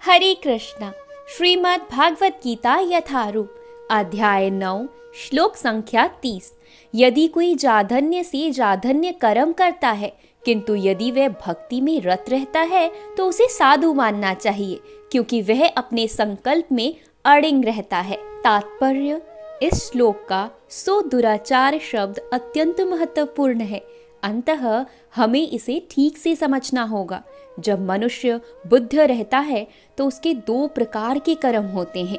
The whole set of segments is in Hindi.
हरे कृष्णा। श्रीमद् भागवत गीता यथारूप अध्याय 9 श्लोक संख्या 30। यदि कोई जाधन्य से जाधन्य कर्म करता है किंतु यदि वह भक्ति में रत रहता है तो उसे साधु मानना चाहिए, क्योंकि वह अपने संकल्प में अड़िग रहता है। तात्पर्य: इस श्लोक का सो दुराचार शब्द अत्यंत महत्वपूर्ण है। अंततः हमें इसे ठीक से समझना होगा। जब मनुष्य बुद्ध रहता है तो उसके दो प्रकार के कर्म होते हैं।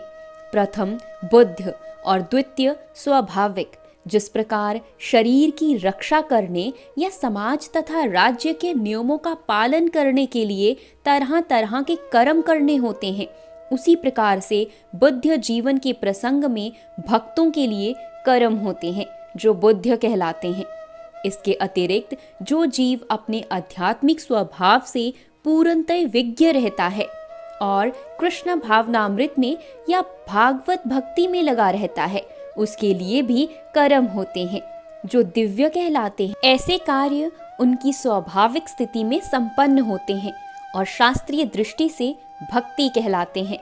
प्रथम बुद्ध और द्वितीय स्वाभाविक। जिस प्रकार शरीर की रक्षा करने या समाज तथा राज्य के नियमों का पालन करने के लिए तरह तरह के कर्म करने होते हैं, उसी प्रकार से बुद्ध जीवन के प्रसंग में भक्तों के लिए कर्म होते हैं जो बुद्ध कहलाते हैं। इसके अतिरिक्त जो जीव अपने आध्यात्मिक स्वभाव से पूर्णतः विज्ञ रहता है और कृष्ण भावनामृत में या भागवत भक्ति में लगा रहता है, उसके लिए भी कर्म होते हैं जो दिव्य कहलाते हैं। ऐसे कार्य उनकी स्वाभाविक स्थिति में संपन्न होते हैं और शास्त्रीय दृष्टि से भक्ति कहलाते हैं।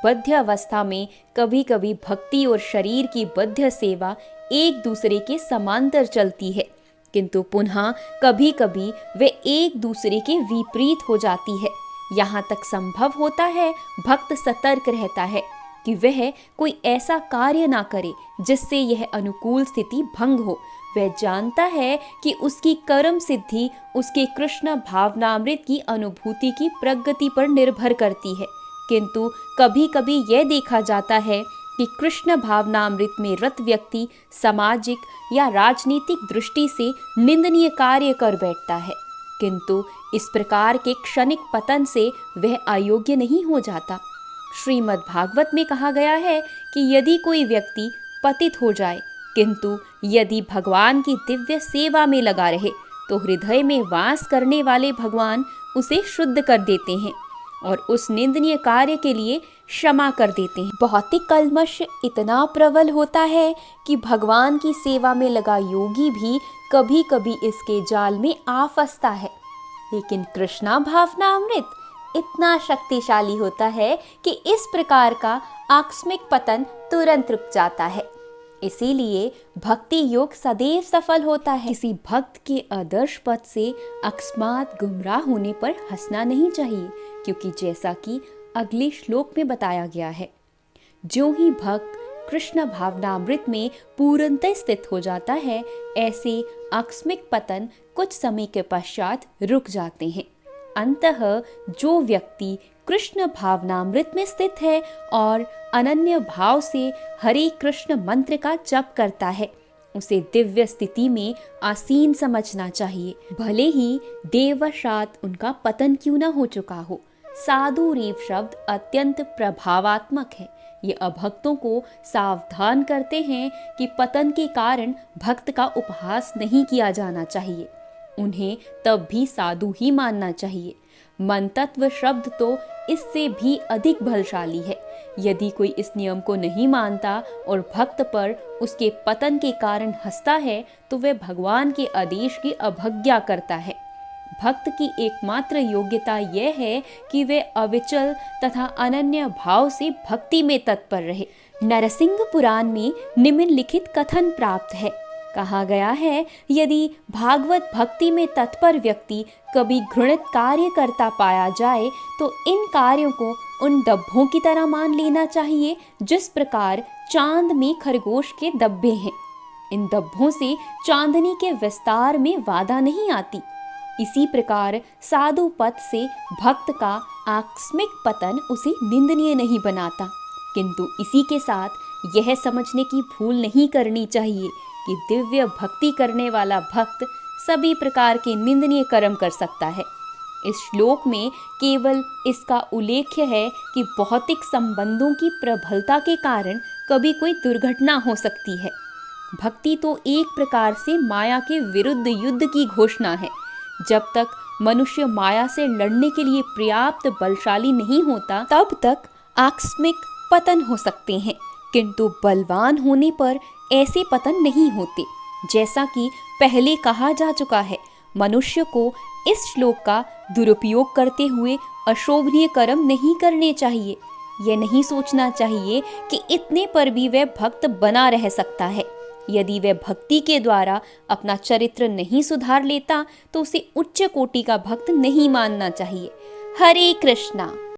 बद्ध अवस्था में कभी कभी भक्ति और शरीर की बद्ध सेवा एक दूसरे के समांतर चलती है, किंतु पुनः कभी कभी वे एक दूसरे के विपरीत हो जाती है। यहाँ तक संभव होता है भक्त सतर्क रहता है कि वह कोई ऐसा कार्य ना करे जिससे यह अनुकूल स्थिति भंग हो। वह जानता है कि उसकी कर्म सिद्धि उसके कृष्ण भावनामृत की अनुभूति की प्रगति पर निर्भर करती है, किंतु कभी कभी यह देखा जाता है कि कृष्ण भावनामृत में रत व्यक्ति सामाजिक या राजनीतिक दृष्टि से निंदनीय कार्य कर बैठता है, किंतु इस प्रकार के क्षणिक पतन से वह अयोग्य नहीं हो जाता। श्रीमद् भागवत में कहा गया है कि यदि कोई व्यक्ति पतित हो जाए किंतु यदि भगवान की दिव्य सेवा में लगा रहे तो हृदय में वास करने वाले भगवान उसे शुद्ध कर देते हैं और उस निंदनीय कार्य के लिए क्षमा कर देते हैं। भौतिक कल्मश इतना प्रबल होता है कि भगवान की सेवा में लगा योगी भी कभी कभी इसके जाल में आ फंसता है, लेकिन कृष्णा भावनामृत इतना शक्तिशाली होता है कि इस प्रकार का आकस्मिक पतन तुरंत रुक जाता है। इसीलिए भक्ति योग सदैव सफल होता है। किसी भक्त के आदर्श पथ से अकस्मात गुमराह होने पर हंसना नहीं चाहिए, क्योंकि जैसा कि अगले श्लोक में बताया गया है, जो ही भक्त कृष्ण भावनामृत में पूर्णतः स्थित हो जाता है, ऐसे आकस्मिक पतन कुछ समय के पश्चात रुक जाते हैं। अंततः जो व्यक्ति कृष्ण भावनामृत में स्थित है और अनन्य भाव से हरे कृष्ण मंत्र का जप करता है, उसे दिव्य स्थिति में आसीन समझना चाहिए, भले ही देववशात उनका पतन क्यों न हो चुका हो। साधु रेव शब्द अत्यंत प्रभावात्मक है। ये अभक्तों को सावधान करते हैं कि पतन के कारण भक्त का उपहास नहीं किया जाना चाहिए, उन्हें तब भी साधु ही मानना चाहिए। मनतत्व शब्द तो इससे भी अधिक बलशाली है। यदि कोई इस नियम को नहीं मानता और भक्त पर उसके पतन के कारण हंसता है तो वह भगवान के आदेश की अवज्ञा करता है। भक्त की एकमात्र योग्यता यह है कि वे अविचल तथा अनन्य भाव से भक्ति में तत्पर रहे। नरसिंह पुराण में निम्नलिखित कथन प्राप्त है। कहा गया है, यदि भागवत भक्ति में तत्पर व्यक्ति कभी घृणित कार्य करता पाया जाए तो इन कार्यों को उन डब्बों की तरह मान लेना चाहिए जिस प्रकार चांद में खरगोश के डब्बे हैं। इन डब्बों से चांदनी के विस्तार में बाधा नहीं आती। इसी प्रकार साधु पथ से भक्त का आकस्मिक पतन उसे निंदनीय नहीं बनाता, किंतु इसी के साथ यह समझने की भूल नहीं करनी चाहिए कि दिव्य भक्ति करने वाला भक्त सभी प्रकार के निंदनीय कर्म कर सकता है। इस श्लोक में केवल इसका उल्लेख है कि भौतिक संबंधों की प्रबलता के कारण कभी कोई दुर्घटना हो सकती है। भक्ति तो एक प्रकार से माया के विरुद्ध युद्ध की घोषणा है। जब तक मनुष्य माया से लड़ने के लिए पर्याप्त बलशाली नहीं होता, तब तक आकस्मिक पतन हो सकते हैं, किंतु बलवान होने पर ऐसे पतन नहीं होते। जैसा कि पहले कहा जा चुका है, मनुष्य को इस श्लोक का दुरुपयोग करते हुए अशोभनीय कर्म नहीं करने चाहिए। यह नहीं सोचना चाहिए कि इतने पर भी वह भक्त बना रह सकता है। यदि वह भक्ति के द्वारा अपना चरित्र नहीं सुधार लेता तो उसे उच्च कोटि का भक्त नहीं मानना चाहिए। हरे कृष्णा।